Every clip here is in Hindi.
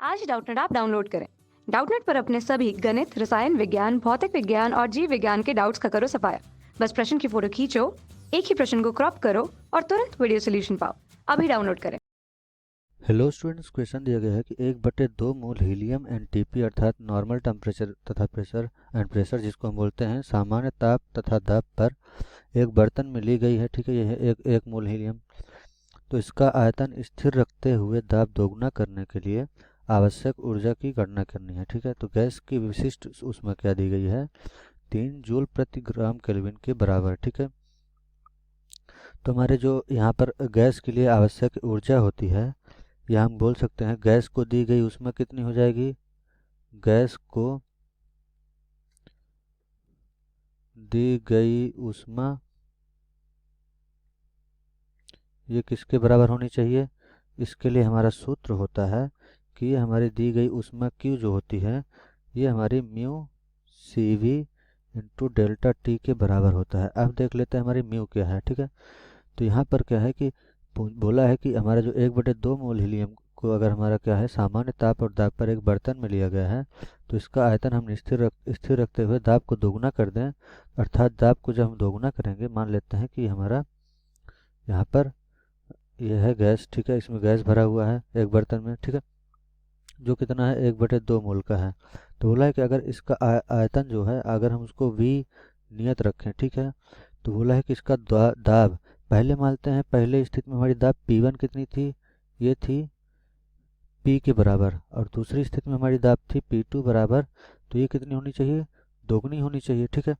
आज डाउटनेट ऐप डाउनलोड करें। डाउटनेट पर अपने सभी गणित, रसायन विज्ञान, भौतिक विज्ञान और जीव विज्ञान के डाउट्स का करो सफाया। बस प्रश्न की फोटो खींचो, एक ही प्रश्न को क्रॉप करो और तुरंत वीडियो सोल्यूशन पाओ। अभी डाउनलोड करें। हेलो स्टूडेंट्स, क्वेश्चन दिया गया है कि 1/2 मोल हीलियम एनटीपी अर्थात नॉर्मल टेम्परेचर तथा प्रेशर एंड प्रेशर जिसको हम बोलते हैं सामान्य ताप तथा दबाव पर एक बर्तन में ली गई है। ठीक है, यह है एक मोल हीलियम। तो इसका आयतन स्थिर रखते हुए दाब दोगुना करने के लिए आवश्यक ऊर्जा की गणना करनी है। ठीक है, तो गैस की विशिष्ट ऊष्मा क्या दी गई है? 3 जूल प्रति ग्राम केल्विन के बराबर। ठीक है, तो हमारे जो यहाँ पर गैस के लिए आवश्यक ऊर्जा होती है, या हम बोल सकते हैं गैस को दी गई ऊष्मा कितनी हो जाएगी? गैस को दी गई ऊष्मा ये किसके बराबर होनी चाहिए? इसके लिए हमारा सूत्र होता है कि ये हमारी दी गई ऊष्मा Q जो होती है ये हमारी mu C V into delta T के बराबर होता है। अब देख लेते हैं हमारी म्यू क्या है। ठीक है, तो यहाँ पर क्या है कि बोला है कि हमारा जो 1/2 मोल हीलियम को अगर हमारा क्या है सामान्य ताप और दाब पर एक बर्तन में लिया गया है, तो इसका आयतन हम स्थिर रखते हुए दाब को दोगुना कर दें। अर्थात दाब को जब हम दोगुना करेंगे, मान लेते हैं कि हमारा यहाँ पर यह है गैस। ठीक है, इसमें गैस भरा हुआ है एक बर्तन में। ठीक है, जो कितना है 1/2 मोल का है। तो बोला है कि अगर इसका आयतन जो है अगर हम उसको V नियत रखें, ठीक है, तो बोला है कि इसका दाब पहले मानते हैं पहले स्थिति में हमारी दाब P1 कितनी थी? ये थी P के बराबर, और दूसरी स्थिति में हमारी दाब थी P2 बराबर। तो ये कितनी होनी चाहिए? दोगुनी होनी चाहिए। ठीक है,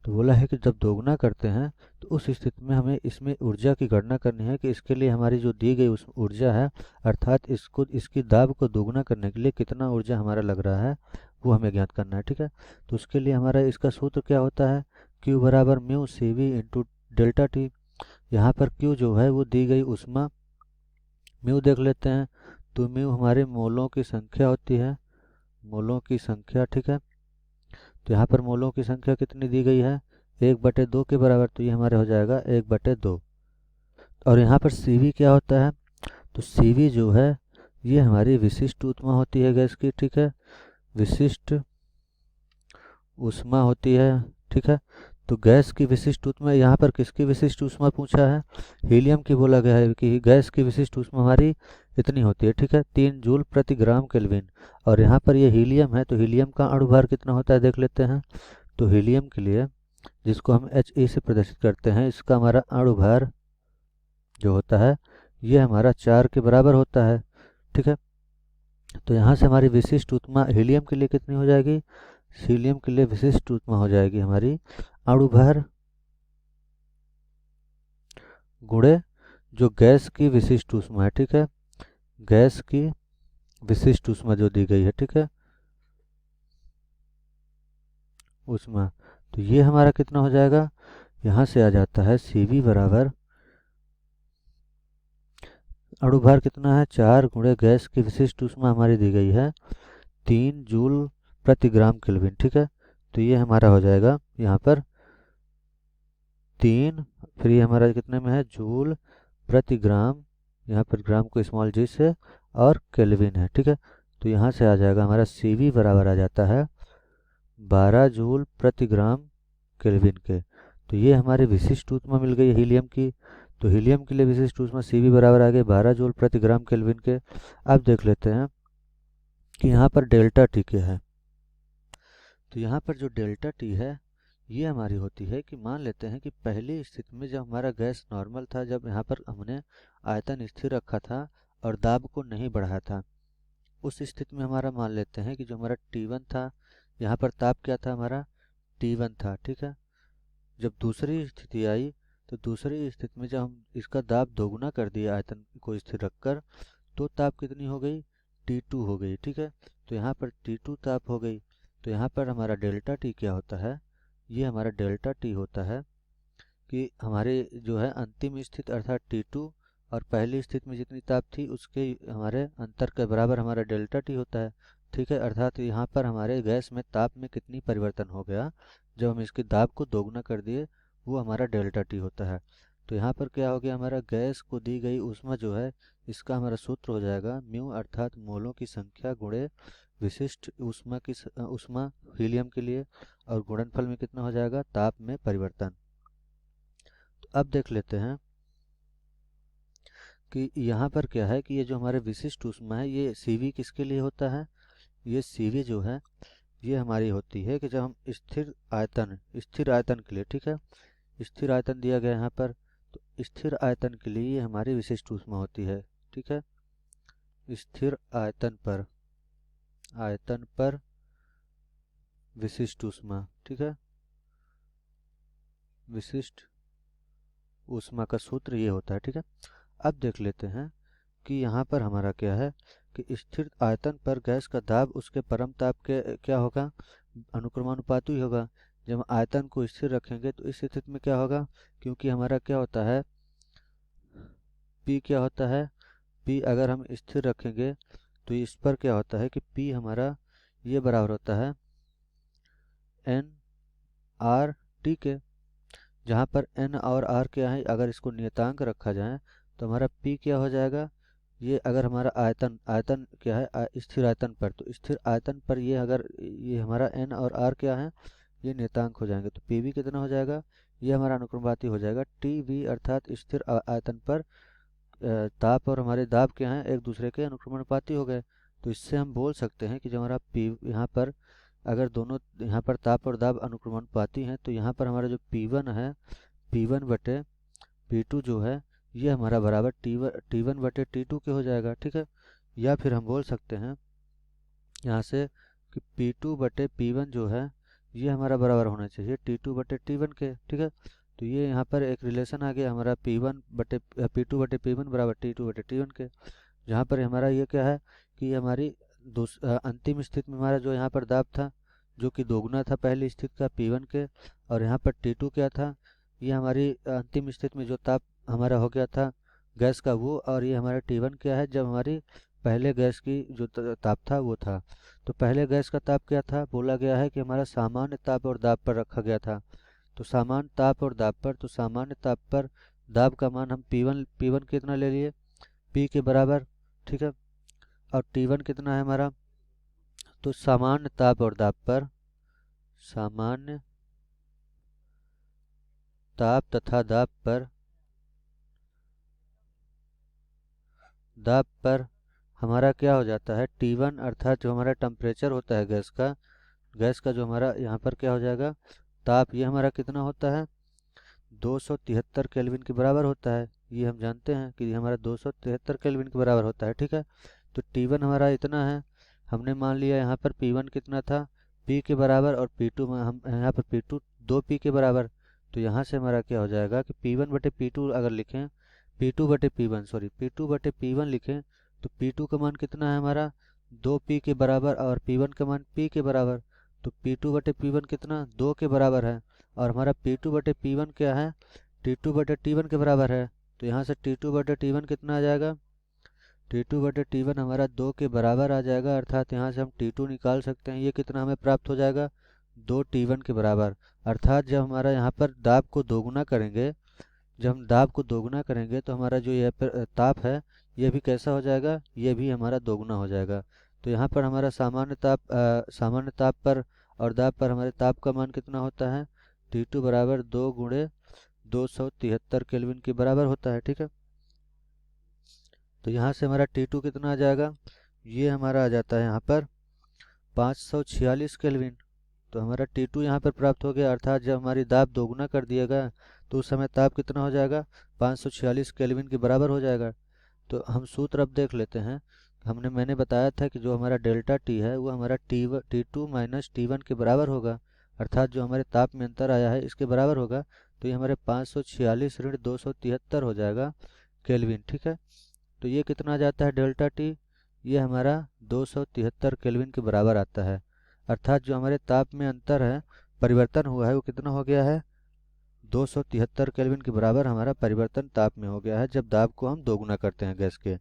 तो बोला है कि जब दोगुना करते हैं तो उस स्थिति में हमें इसमें ऊर्जा की गणना करनी है कि इसके लिए हमारी जो दी गई उस ऊर्जा है, अर्थात इसकी दाब को दोगुना करने के लिए कितना ऊर्जा हमारा लग रहा है वो हमें ज्ञात करना है। ठीक है, तो उसके लिए हमारा इसका सूत्र क्या होता है? Q बराबर mu C V into delta T. यहाँ पर Q जो है वो दी गई ऊष्मा, म्यू देख लेते हैं, तो म्यू हमारे मोलों की संख्या होती है, मोलों की संख्या। ठीक है, तो यहाँ पर मोलों की संख्या कितनी दी गई है? 1/2 के बराबर, तो ये हमारे हो जाएगा 1/2। और यहाँ पर Cv क्या होता है? तो Cv जो है ये हमारी विशिष्ट ऊष्मा होती है गैस की। ठीक है, विशिष्ट ऊष्मा होती है। ठीक है, तो गैस की विशिष्ट ऊष्मा, यहाँ पर किसकी विशिष्ट ऊष्मा पूछा है? हीलियम की बोला गया है कि गैस की विशिष्ट ऊष्मा हमारी इतनी होती है। ठीक है, 3 जूल प्रति ग्राम केल्विन। और यहाँ पर ये हीलियम है, तो हीलियम का अणुभार कितना होता है देख लेते हैं। तो हीलियम के लिए, जिसको हम He से प्रदर्शित करते हैं, इसका हमारा अणुभार जो होता है ये हमारा 4 के बराबर होता है। ठीक है, तो यहाँ से हमारी विशिष्ट ऊष्मा हीलियम के लिए कितनी हो जाएगी? हीलियम के लिए विशिष्ट ऊष्मा हो जाएगी हमारी अणुभार गुणे जो गैस की विशिष्ट ऊष्मा है। ठीक है, गैस की विशिष्ट ऊष्मा जो दी गई है, ठीक है, ऊष्मा, तो ये हमारा कितना हो जाएगा? यहाँ से आ जाता है Cv बराबर अणुभार कितना है? 4 गुणे गैस की विशिष्ट ऊष्मा हमारी दी गई है 3 जूल प्रति ग्राम केल्विन। ठीक है, तो ये हमारा हो जाएगा यहाँ पर 3, फिर ये हमारा कितने में है? जूल प्रति ग्राम, यहाँ पर ग्राम को स्मॉल जी से, और केल्विन है। ठीक है, तो यहाँ से आ जाएगा हमारा Cv बराबर आ जाता है 12 जूल प्रति ग्राम केल्विन के। तो ये हमारी विशिष्ट ऊष्मा मिल गई हीलियम की। तो हीलियम के लिए विशिष्ट ऊष्मा Cv बराबर आ गई 12 जूल प्रति ग्राम केल्विन के। अब देख लेते हैं कि यहाँ पर डेल्टा टी क्या है। तो यहाँ पर जो डेल्टा टी है ये हमारी होती है कि मान लेते हैं कि पहली स्थिति में जब हमारा गैस नॉर्मल था, जब यहाँ पर हमने आयतन स्थिर रखा था और दाब को नहीं बढ़ाया था, उस स्थिति में हमारा मान लेते हैं कि जो हमारा T1 था, यहाँ पर ताप क्या था हमारा? T1 था। ठीक है, जब दूसरी स्थिति आई तो दूसरी स्थिति में जब हम इसका दाब दोगुना कर दिया आयतन को स्थिर रखकर, तो ताप कितनी हो गई? T2 हो गई। ठीक है, तो यहाँ पर T2 ताप हो गई। तो यहाँ पर हमारा डेल्टा टी क्या होता है? ये हमारा डेल्टा टी होता है कि हमारे जो है अंतिम स्थिति अर्थात T2 और पहली स्थिति में जितनी ताप थी उसके हमारे अंतर के बराबर हमारा डेल्टा टी होता है। ठीक है, अर्थात यहाँ पर हमारे गैस में ताप में कितनी परिवर्तन हो गया जब हम इसकी दाब को दोगुना कर दिए, वो हमारा डेल्टा टी होता है। तो यहाँ पर क्या हो गया? हमारा गैस को दी गई ऊष्मा जो है इसका हमारा सूत्र हो जाएगा म्यू अर्थात मोलों की संख्या गुणे विशिष्ट ऊष्मा हीलियम के लिए, और गुणनफल में कितना हो जाएगा, ताप में परिवर्तन। तो अब देख लेते हैं कि यहाँ पर क्या है कि ये जो हमारे विशिष्ट ऊष्मा है ये Cv किसके लिए होता है। ये Cv जो है ये हमारी होती है कि जब हम स्थिर आयतन के लिए, ठीक है, स्थिर आयतन दिया गया यहाँ पर, तो स्थिर आयतन के लिए ये हमारी विशिष्ट ऊष्मा होती है, ठीक है। स्थिर आयतन पर विशिष्ट ऊष्मा, ठीक है, विशिष्ट ऊष्मा का सूत्र ये होता है, ठीक है। अब देख लेते हैं कि यहाँ पर हमारा क्या है कि स्थिर आयतन पर गैस का दाब उसके परम ताप के क्या होगा, अनुक्रमानुपाती होगा। जब हम आयतन को स्थिर रखेंगे तो इस स्थिति में क्या होगा, क्योंकि हमारा क्या होता है P क्या होता है, P अगर हम स्थिर रखेंगे तो इस पर क्या होता है कि P हमारा ये बराबर होता है N R T के, जहाँ पर N और R क्या है, अगर इसको नियतांक रखा जाए तो हमारा P क्या हो जाएगा, ये अगर हमारा आयतन क्या है स्थिर आयतन पर, तो स्थिर आयतन पर ये अगर ये हमारा N और R क्या है ये नियतांक हो जाएंगे, तो PV कितना हो जाएगा, ये हमारा अनुक्रमवाती हो जाएगा TV अर्थात स्थिर आयतन पर ताप और हमारे दाब क्या हैं एक दूसरे के अनुक्रमानुपाती हो गए। तो इससे हम बोल सकते हैं कि जो हमारा P यहाँ पर अगर दोनों यहाँ पर ताप और दाब अनुक्रमानुपाती हैं तो यहाँ पर हमारा जो P1 है P1 बटे P2 जो है ये हमारा बराबर T1 बटे T2 के हो जाएगा, ठीक है। या फिर हम बोल सकते हैं यहाँ से कि P2 बटे P1 जो है ये हमारा बराबर होना चाहिए T2 बटे T1 के, ठीक है। तो ये यहाँ पर एक रिलेशन आ गया हमारा P2 बटे P1 बराबर T2 बटे T1 के, जहाँ पर हमारा ये क्या है कि हमारी अंतिम स्थिति में हमारा जो यहाँ पर दाब था जो कि दोगुना था पहली स्थिति का P1 के, और यहाँ पर T2 क्या था, ये हमारी अंतिम स्थिति में जो ताप हमारा हो गया था गैस का वो, और ये हमारा T1 क्या है जब हमारी पहले गैस की जो ताप था वो था। तो पहले गैस का ताप क्या था, बोला गया है कि हमारा सामान्य ताप और दाब पर रखा गया था। तो सामान्य ताप और दाब पर, तो सामान्य ताप पर दाब का मान हम P1 कितना ले लिए, P के बराबर, ठीक है। और T1 कितना है हमारा, तो सामान्य ताप और दाब पर, सामान्य ताप तथा दाब पर हमारा क्या हो जाता है T1 अर्थात जो हमारा टेम्परेचर होता है गैस का जो हमारा यहाँ पर क्या हो जाएगा ताप, ये हमारा कितना होता है 273 केल्विन के बराबर होता है। ये हम जानते हैं कि हमारा 273 केल्विन के बराबर होता है, ठीक है। तो T1 हमारा इतना है, हमने मान लिया यहाँ पर P1 कितना था P के बराबर, और P2 में हम यहाँ पर P2 2P के बराबर। तो यहाँ से हमारा क्या हो जाएगा कि P1 बटे P2 अगर लिखें, P2 बटे P1 लिखें तो P2 का मान कितना है हमारा 2P के बराबर, और P1 का मान P के बराबर। तो P2 बटे P1 कितना 2 के बराबर है, और हमारा P2 बटे P1 क्या है T2 बटे T1 के बराबर है। तो यहाँ से T2 बटे T1 कितना आ जाएगा, T2 बटे T1 हमारा 2 के बराबर आ जाएगा, अर्थात यहाँ से हम T2 निकाल सकते हैं। ये कितना हमें प्राप्त हो जाएगा 2 T1 के बराबर। अर्थात जब हमारा यहाँ पर दाब को दोगुना करेंगे, जब हम दाब को दोगुना करेंगे तो हमारा जो यह ताप है ये भी कैसा हो जाएगा, ये भी हमारा दोगुना हो जाएगा। तो यहाँ पर हमारा सामान्य ताप पर और दाब पर हमारे ताप का मान कितना होता है T2 बराबर 2 गुणे 273 केल्विन के बराबर होता है, ठीक है। तो यहाँ से हमारा T2 कितना आ जाएगा, ये हमारा आ जाता है यहाँ पर 546 केल्विन। तो हमारा T2 यहाँ पर प्राप्त हो गया, अर्थात जब हमारी दाब दोगुना कर दिया गया तो उस समय ताप कितना हो जाएगा 546 केल्विन के बराबर हो जाएगा। तो हम सूत्र अब देख लेते हैं। मैंने बताया था कि जो हमारा डेल्टा T है वो हमारा T2 माइनस T1 के बराबर होगा, अर्थात जो हमारे ताप में अंतर आया है इसके बराबर होगा। तो ये हमारे 546 ऋण 273 हो जाएगा केल्विन, ठीक है। तो ये कितना आ जाता है डेल्टा T, ये हमारा 273 केल्विन के बराबर आता है, अर्थात जो हमारे ताप में अंतर है परिवर्तन हुआ है वो कितना हो गया है 273 केल्विन के बराबर हमारा परिवर्तन ताप में हो गया है जब दाब को हम दोगुना करते हैं गैस के।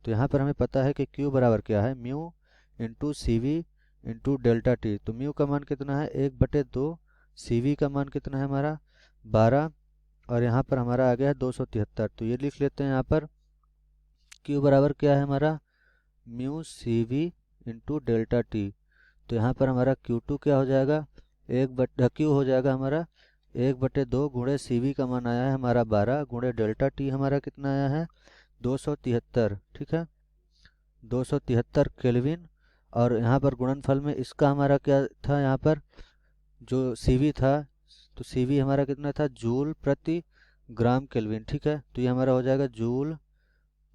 तो यहाँ पर हमें पता है कि Q बराबर क्या है mu into CV into delta T। तो म्यू का मान कितना है 1/2, CV का मान कितना है हमारा 12, और यहाँ पर हमारा आ गया है 273। तो ये लिख लेते हैं यहाँ पर क्यू बराबर क्या है हमारा, mu C V into delta T. तो यहाँ पर हमारा Q2 क्या हो जाएगा, क्यू हो जाएगा हमारा 1/2 गुणे सी वी का मान आया है हमारा 12 गुणे डेल्टा टी हमारा कितना आया है 273, ठीक है 273 केल्विन। और यहाँ पर गुणनफल में इसका हमारा क्या था, यहाँ पर जो सीवी था, तो सीवी हमारा कितना था, जूल प्रति ग्राम केल्विन, ठीक है। तो ये हमारा हो जाएगा जूल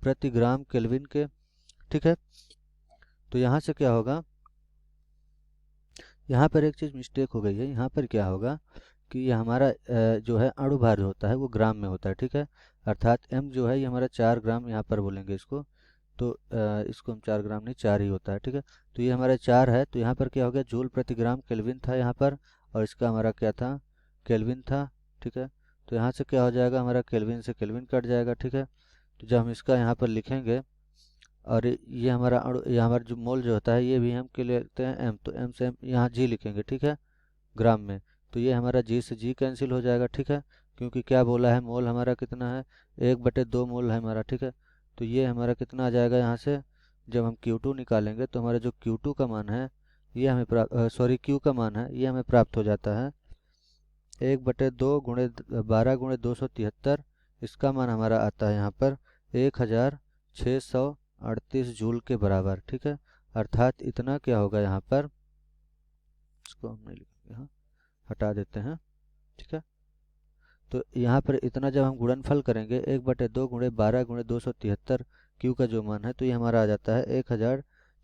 प्रति ग्राम केल्विन के, ठीक है। तो यहाँ से क्या होगा, यहाँ पर एक चीज़ मिस्टेक हो गई है। यहाँ पर क्या होगा कि ये हमारा जो है अणु भार होता है वो ग्राम में होता है, ठीक है। अर्थात m जो है ये हमारा 4 ग्राम यहाँ पर बोलेंगे इसको, तो इसको हम 4 ग्राम नहीं 4 ही होता है, ठीक है। तो ये हमारा 4 है, तो यहाँ पर क्या हो गया, जूल प्रति ग्राम केल्विन था यहाँ पर, और इसका हमारा क्या था, केल्विन था, ठीक है। तो यहाँ से क्या हो जाएगा, हमारा केल्विन से केल्विन कट जाएगा, ठीक है। तो जब हम इसका यहाँ पर लिखेंगे, और ये हमारा ये हमारा जो मोल जो होता है ये भी हम के लिए लिखते हैं m, तो m से m यहाँ g लिखेंगे, ठीक है ग्राम में। तो ये हमारा g से g कैंसिल हो जाएगा, ठीक है, क्योंकि क्या बोला है, मोल हमारा कितना है 1/2 मोल है हमारा, ठीक है। तो ये हमारा कितना आ जाएगा, यहाँ से जब हम Q2 निकालेंगे तो हमारा जो Q2 का मान है ये हमें Q का मान है ये हमें प्राप्त हो जाता है 1/2 गुणे 12 गुणे 273। इसका मान हमारा आता है यहाँ पर 1638 जूल के बराबर, ठीक है। अर्थात इतना क्या होगा यहाँ पर, इसको हम नहीं लिखेंगे, हाँ हटा देते हैं, ठीक है। तो यहाँ पर इतना जब हम गुणनफल करेंगे 1/2 गुणे 12 गुणे 273 क्यू का जो मान है, तो ये हमारा आ जाता है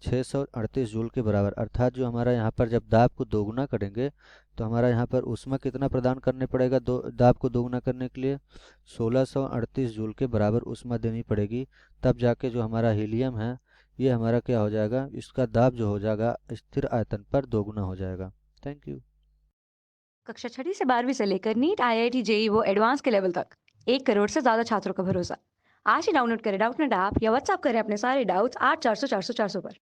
1638 जूल के बराबर। अर्थात जो हमारा यहाँ पर जब दाब को दोगुना करेंगे तो हमारा यहाँ पर ऊष्मा कितना प्रदान करने पड़ेगा, दाब को दोगुना करने के लिए 1638 जूल के बराबर ऊष्मा देनी पड़ेगी। तब जाके जो हमारा हीलियम है ये हमारा क्या हो जाएगा, इसका दाब जो हो जाएगा स्थिर आयतन पर दोगुना हो जाएगा। Thank you. कक्षा 6वीं से 12वीं से लेकर नीट IIT JEE वो एडवांस के लेवल तक 1 करोड़ से ज्यादा छात्रों का भरोसा। आज ही डाउनलोड करें डाउटनेट ऐप या व्हाट्सएप करें अपने सारे डाउट्स 8400 400 400 पर।